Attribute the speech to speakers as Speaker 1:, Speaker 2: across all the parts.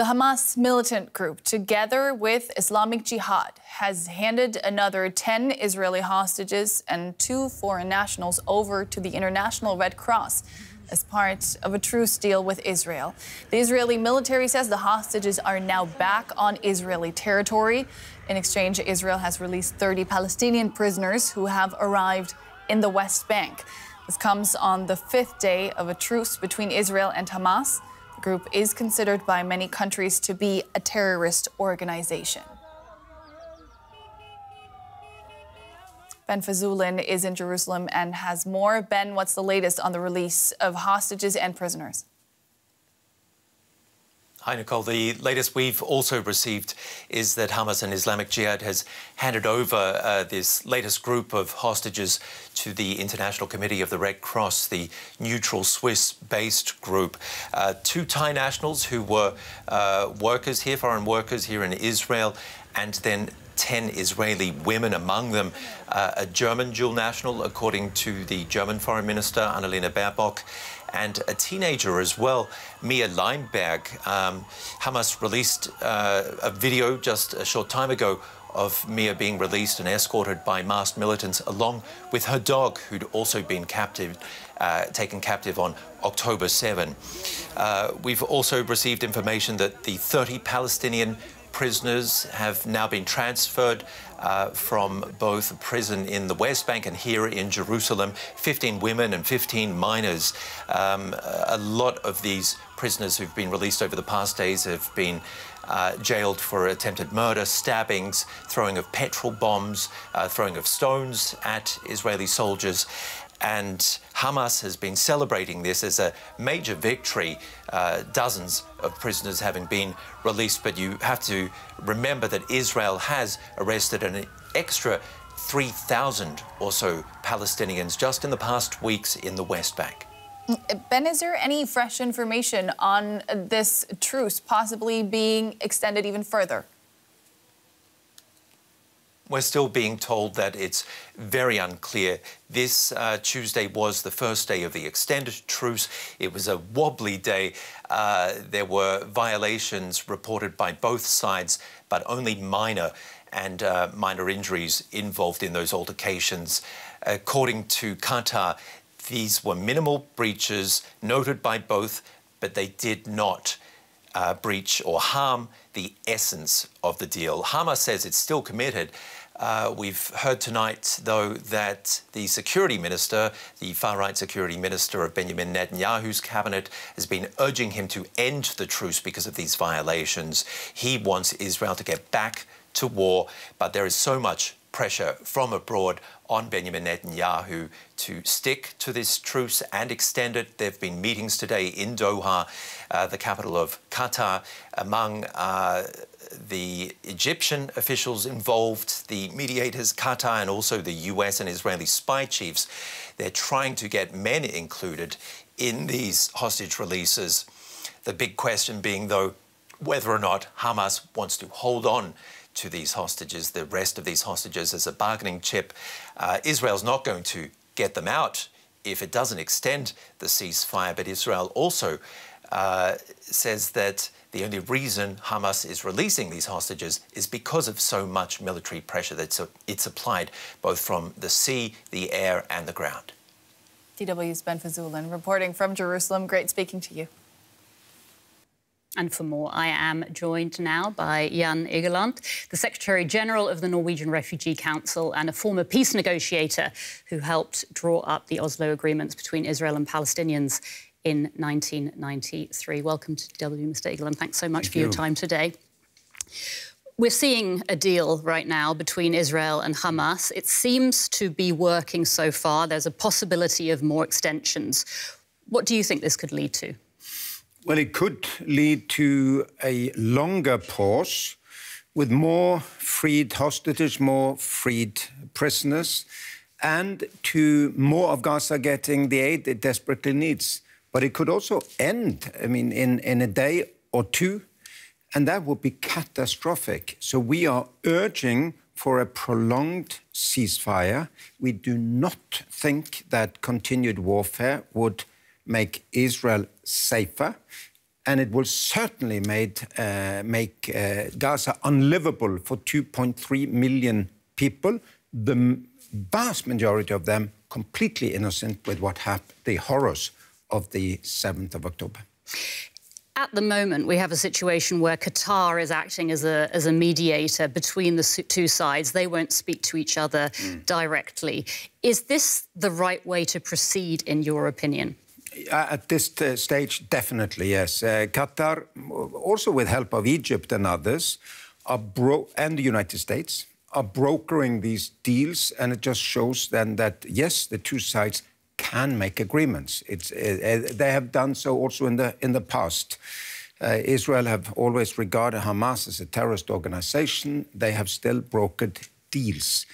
Speaker 1: The Hamas militant group, together with Islamic Jihad, has handed another 10 Israeli hostages and 2 foreign nationals over to the International Red Cross as part of a truce deal with Israel. The Israeli military says the hostages are now back on Israeli territory. In exchange, Israel has released 30 Palestinian prisoners who have arrived in the West Bank. This comes on the 5th day of a truce between Israel and Hamas. The group is considered by many countries to be a terrorist organization. Ben Fazulin is in Jerusalem and has more. Ben, what's the latest on the release of hostages and prisoners?
Speaker 2: Hi, Nicole. The latest we've also received is that Hamas and Islamic Jihad has handed over this latest group of hostages to the International Committee of the Red Cross, the neutral Swiss-based group. 2 Thai nationals who were workers here, foreign workers here in Israel, and then 10 Israeli women, among them a German dual national, according to the German Foreign Minister, Annalena Baerbock, and a teenager as well, Mia Limberg. Hamas released a video just a short time ago of Mia being released and escorted by masked militants along with her dog, who'd also been taken captive on October 7. We've also received information that the 30 Palestinian prisoners have now been transferred from both a prison in the West Bank and here in Jerusalem. 15 women and 15 minors. A lot of these prisoners who've been released over the past days have been jailed for attempted murder, stabbings, throwing of petrol bombs, throwing of stones at Israeli soldiers. And Hamas has been celebrating this as a major victory, dozens of prisoners having been released. But you have to remember that Israel has arrested an extra 3,000 or so Palestinians just in the past weeks in the West Bank.
Speaker 1: Ben, is there any fresh information on this truce possibly being extended even further?
Speaker 2: We're still being told that it's very unclear. This Tuesday was the first day of the extended truce. It was a wobbly day. There were violations reported by both sides, but only minor injuries involved in those altercations. According to Qatar, these were minimal breaches noted by both, but they did not breach or harm the essence of the deal. Hamas says it's still committed. We've heard tonight, though, that the security minister, the far-right security minister of Benjamin Netanyahu's cabinet, has been urging him to end the truce because of these violations. He wants Israel to get back to war, but there is so much pressure from abroad on Benjamin Netanyahu to stick to this truce and extend it. There have been meetings today in Doha, the capital of Qatar, among the Egyptian officials involved, the mediators, Qatar, and also the US and Israeli spy chiefs. They're trying to get men included in these hostage releases. The big question being, though, whether or not Hamas wants to hold on to these hostages, the rest of these hostages, as a bargaining chip. Israel's not going to get them out if it doesn't extend the ceasefire, but Israel also says that the only reason Hamas is releasing these hostages is because of so much military pressure that it's applied both from the sea, the air and the ground.
Speaker 1: DW's Ben Fazulin reporting from Jerusalem. Great speaking to you.
Speaker 3: And for more, I am joined now by Jan Egeland, the Secretary-General of the Norwegian Refugee Council and a former peace negotiator who helped draw up the Oslo agreements between Israel and Palestinians in 1993. Welcome to DW, Mr. Egeland. Thanks so much for your time today. We're seeing a deal right now between Israel and Hamas. It seems to be working so far. There's a possibility of more extensions. What do you think this could lead to?
Speaker 4: Well, it could lead to a longer pause with more freed hostages, more freed prisoners, and to more of Gaza getting the aid it desperately needs. But it could also end, in a day or two, and that would be catastrophic. So we are urging for a prolonged ceasefire. We do not think that continued warfare would make Israel safer. and it will certainly make Gaza unlivable for 2.3 million people, the vast majority of them completely innocent with what happened, the horrors of the 7th of October.
Speaker 3: At the moment, we have a situation where Qatar is acting as a mediator between the two sides. They won't speak to each other directly. Is this the right way to proceed, in your opinion?
Speaker 4: At this stage, definitely, yes. Qatar, also with help of Egypt and others, and the United States, are brokering these deals, and it just shows then that, yes, the two sides can make agreements. They have done so also in the past. Israel have always regarded Hamas as a terrorist organization. They have still brokered deals.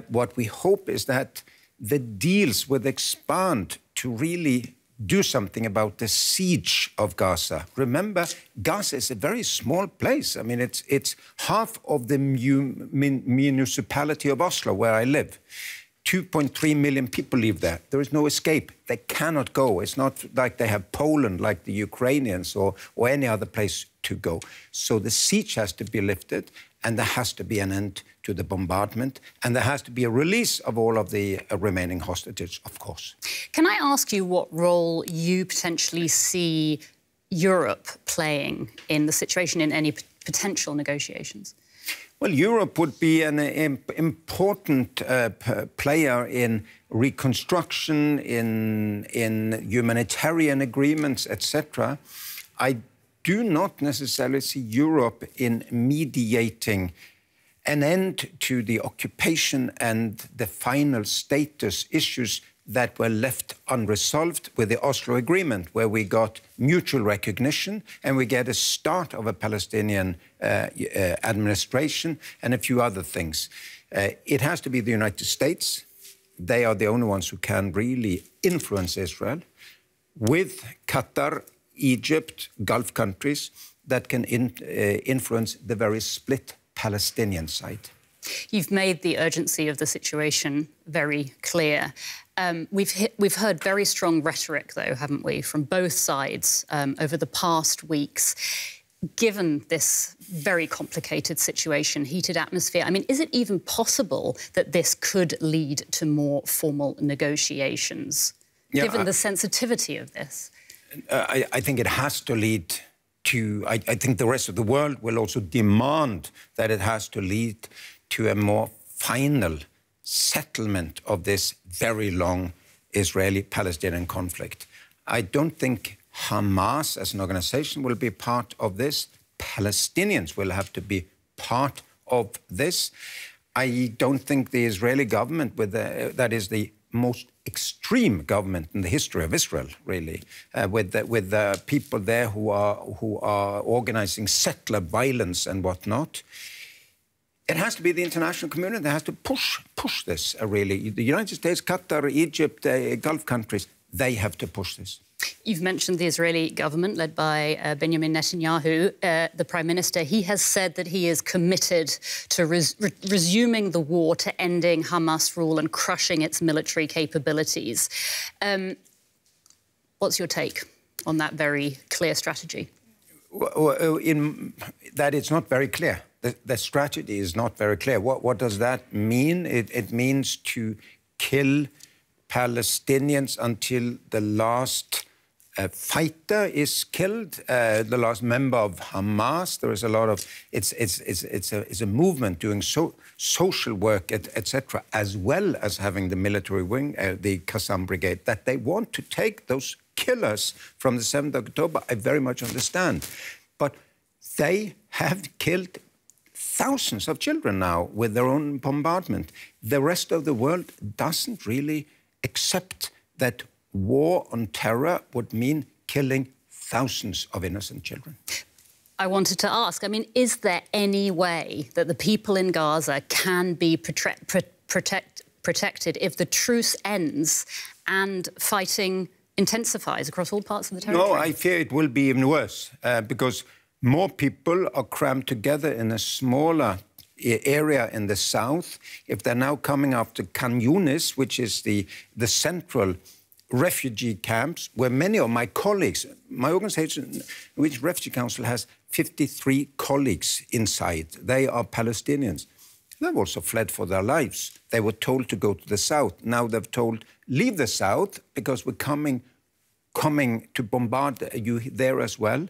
Speaker 4: What we hope is that the deals will expand to really do something about the siege of Gaza. Remember, Gaza is a very small place. I mean, it's half of the municipality of Oslo, where I live. 2.3 million people live there. There is no escape. They cannot go. It's not like they have Poland, like the Ukrainians, or any other place to go. So the siege has to be lifted, and there has to be an end to the bombardment, and there has to be a release of all of the remaining hostages, of course.
Speaker 3: Can I ask you what role you potentially see Europe playing in the situation, in any potential negotiations?
Speaker 4: Well, Europe would be an important player in reconstruction, in humanitarian agreements, etc. I do not necessarily see Europe in mediating an end to the occupation and the final status issues that were left unresolved with the Oslo Agreement, where we got mutual recognition and we get a start of a Palestinian administration and a few other things. It has to be the United States. They are the only ones who can really influence Israel, with Qatar, Egypt, Gulf countries that can influence the very split Palestinian side.
Speaker 3: You've made the urgency of the situation very clear. We've heard very strong rhetoric, though, haven't we, from both sides over the past weeks. Given this very complicated situation, heated atmosphere, I mean, is it even possible that this could lead to more formal negotiations, given the sensitivity of this?
Speaker 4: I think it has to lead to... I think the rest of the world will also demand that it has to lead to a more final settlement of this very long Israeli-Palestinian conflict. I don't think Hamas as an organization will be part of this. Palestinians will have to be part of this. I don't think the Israeli government, that is the most extreme government in the history of Israel, really, with the people there who are organizing settler violence and whatnot. It has to be the international community that has to push this, really. The United States, Qatar, Egypt, Gulf countries, they have to push this.
Speaker 3: You've mentioned the Israeli government, led by Benjamin Netanyahu, the Prime Minister. He has said that he is committed to resuming the war, to ending Hamas rule and crushing its military capabilities. What's your take on that very clear strategy?
Speaker 4: That it's not very clear. The strategy is not very clear. What does that mean? It means to kill Palestinians until the last fighter is killed, the last member of Hamas. There is a lot of... It's a movement doing social work, etc., as well as having the military wing, the Qassam Brigade, that they want to take those killers from the 7th of October. I very much understand. But they have killed thousands of children now with their own bombardment. The rest of the world doesn't really accept that war on terror would mean killing thousands of innocent children.
Speaker 3: I wanted to ask, I mean, is there any way that the people in Gaza can be protected if the truce ends and fighting intensifies across all parts of the territory?
Speaker 4: No, I fear it will be even worse, because more people are crammed together in a smaller area in the south. If they're now coming after Khan Yunis, which is the central refugee camps where many of my colleagues, my organization, which Refugee Council has 53 colleagues inside. They are Palestinians. They've also fled for their lives. They were told to go to the south. Now they've told, leave the south because we're coming to bombard you there as well.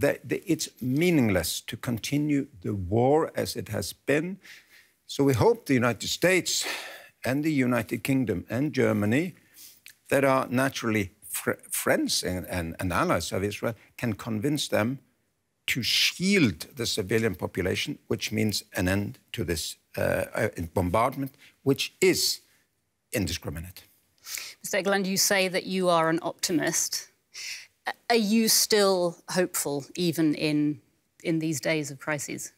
Speaker 4: It's meaningless to continue the war as it has been. So we hope the United States and the United Kingdom and Germany, that are naturally friends and allies of Israel, can convince them to shield the civilian population, which means an end to this bombardment, which is indiscriminate.
Speaker 3: Mr. Egeland, you say that you are an optimist. Are you still hopeful, even in these days of crises?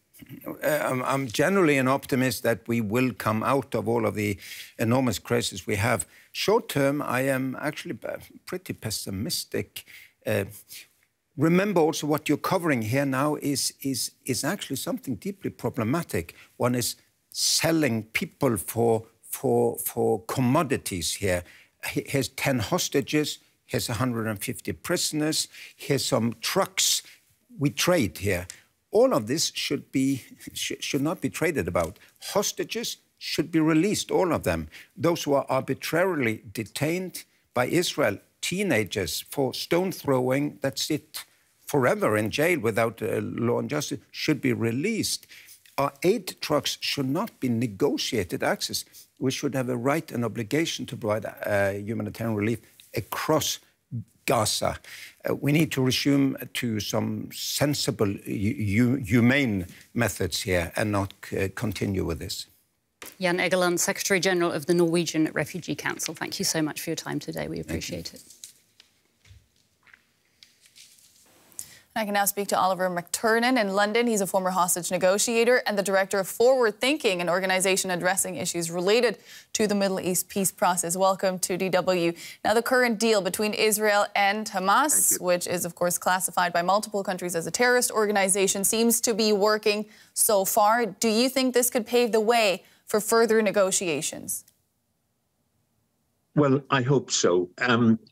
Speaker 4: I'm generally an optimist that we will come out of all of the enormous crises we have. Short term, I am actually pretty pessimistic. Remember also what you're covering here now is actually something deeply problematic. One is selling people for commodities here. Here's 10 hostages, here's 150 prisoners, here's some trucks. We trade here. All of this should not be traded about. Hostages should be released, all of them. Those who are arbitrarily detained by Israel, teenagers for stone throwing that sit forever in jail without law and justice, should be released. Our aid trucks should not be negotiated access. We should have a right and obligation to provide humanitarian relief across Gaza. We need to resume to some sensible, humane methods here and not continue with this.
Speaker 3: Jan Egeland, Secretary-General of the Norwegian Refugee Council. Thank you so much for your time today. We appreciate it.
Speaker 1: I can now speak to Oliver McTurnan in London. He's a former hostage negotiator and the director of Forward Thinking, an organization addressing issues related to the Middle East peace process. Welcome to DW. Now, the current deal between Israel and Hamas, which is, of course, classified by multiple countries as a terrorist organization, seems to be working so far. Do you think this could pave the way for further negotiations?
Speaker 5: Well, I hope so.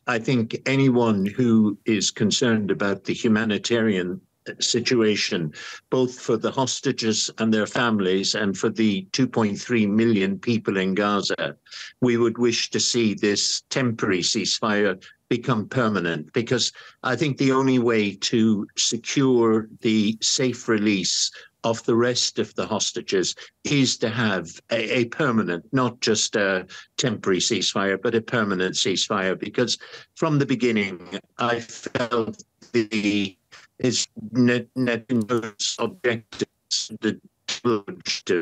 Speaker 5: I think anyone who is concerned about the humanitarian situation, both for the hostages and their families and for the 2.3 million people in Gaza, we would wish to see this temporary ceasefire become permanent, because I think the only way to secure the safe release of the rest of the hostages is to have a permanent, not just a temporary ceasefire, but a permanent ceasefire. Because from the beginning, I felt Netanyahu's objectives,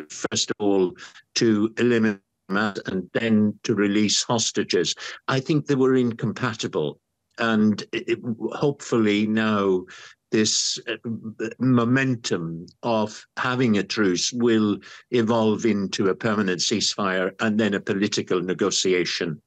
Speaker 5: first of all, to eliminate Hamas and then to release hostages, I think they were incompatible. And hopefully now this momentum of having a truce will evolve into a permanent ceasefire and then a political negotiation.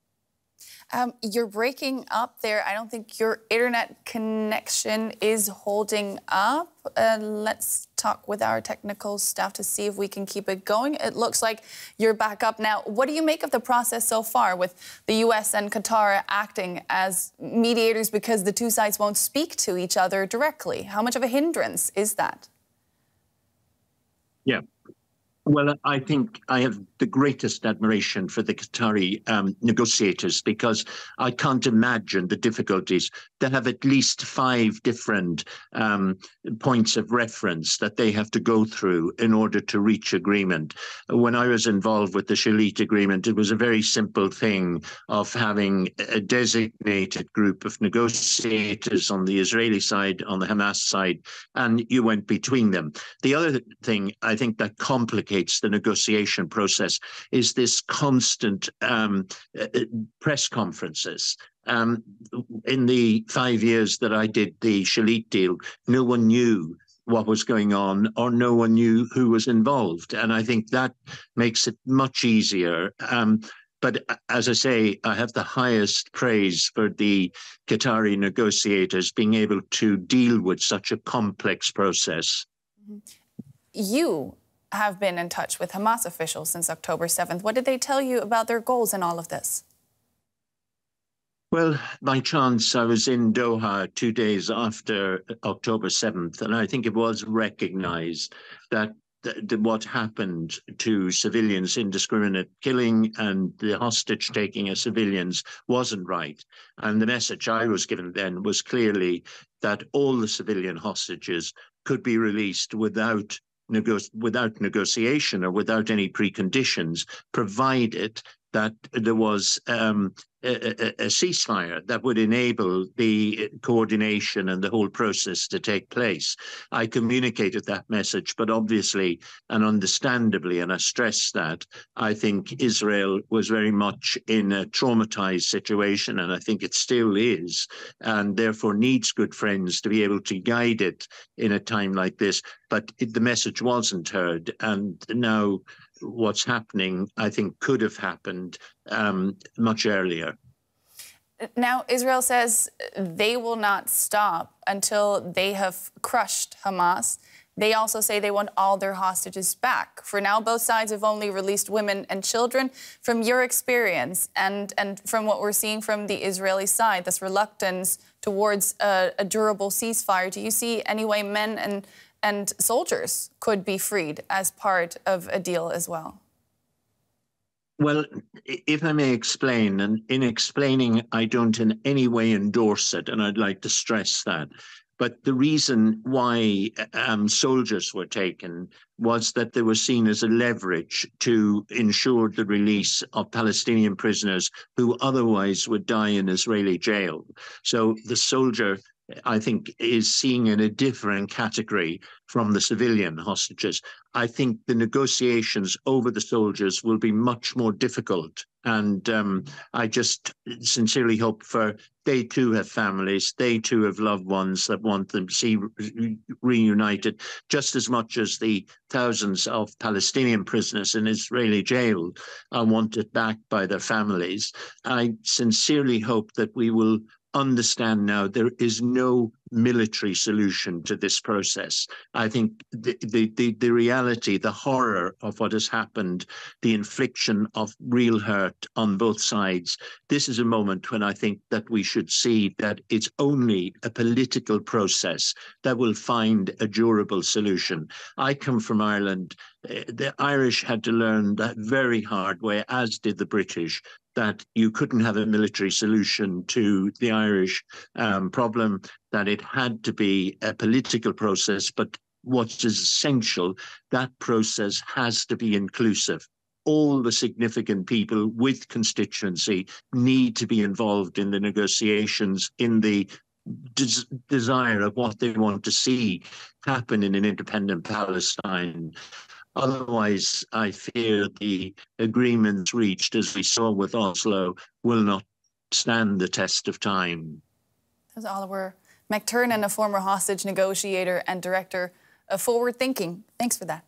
Speaker 1: You're breaking up there. I don't think your internet connection is holding up. Let's talk with our technical staff to see if we can keep it going. It looks like you're back up now. What do you make of the process so far with the U.S. and Qatar acting as mediators because the two sides won't speak to each other directly? How much of a hindrance is that?
Speaker 5: Yeah. Well, I think I have the greatest admiration for the Qatari negotiators, because I can't imagine the difficulties. They have at least 5 different points of reference that they have to go through in order to reach agreement. When I was involved with the Shalit agreement, it was a very simple thing of having a designated group of negotiators on the Israeli side, on the Hamas side, and you went between them. The other thing I think that complicates the negotiation process is this constant press conferences. In the 5 years that I did the Shalit deal, no one knew what was going on, or no one knew who was involved. And I think that makes it much easier. But as I say, I have the highest praise for the Qatari negotiators being able to deal with such a complex process.
Speaker 1: You have been in touch with Hamas officials since October 7th. What did they tell you about their goals in all of this?
Speaker 5: Well, by chance, I was in Doha 2 days after October 7th, and I think it was recognized that what happened to civilians, indiscriminate killing and the hostage taking of civilians, wasn't right. And the message I was given then was clearly that all the civilian hostages could be released without negotiation or without any preconditions, provided that there was a ceasefire that would enable the coordination and the whole process to take place. I communicated that message, but obviously and understandably, and I stress that, I think Israel was very much in a traumatized situation, and I think it still is, and therefore needs good friends to be able to guide it in a time like this. But the message wasn't heard, and now what's happening, I think, could have happened much earlier.
Speaker 1: Now, Israel says they will not stop until they have crushed Hamas. They also say they want all their hostages back. For now, both sides have only released women and children. From your experience and from what we're seeing from the Israeli side, this reluctance towards a durable ceasefire, do you see any way men and soldiers could be freed as part of a deal as well?
Speaker 5: Well, if I may explain, and in explaining, I don't in any way endorse it, and I'd like to stress that. But the reason why soldiers were taken was that they were seen as a leverage to ensure the release of Palestinian prisoners who otherwise would die in Israeli jail. So the soldier, I think, is seen in a different category from the civilian hostages. I think the negotiations over the soldiers will be much more difficult. And I just sincerely hope they too have families, they too have loved ones that want them to see reunited, just as much as the thousands of Palestinian prisoners in Israeli jail are wanted back by their families. I sincerely hope that we will understand now there is no military solution to this process. I think the reality, the horror of what has happened, the infliction of real hurt on both sides, this is a moment when I think that we should see that it's only a political process that will find a durable solution. I come from Ireland. The Irish had to learn that very hard way, as did the British, that you couldn't have a military solution to the Irish problem, that it had to be a political process. But what is essential, that process has to be inclusive. All the significant people with constituency need to be involved in the negotiations, in the desire of what they want to see happen in an independent Palestine. Otherwise, I fear the agreements reached, as we saw with Oslo, will not stand the test of time.
Speaker 1: That was Oliver McTurnan, a former hostage negotiator and director of Forward Thinking. Thanks for that.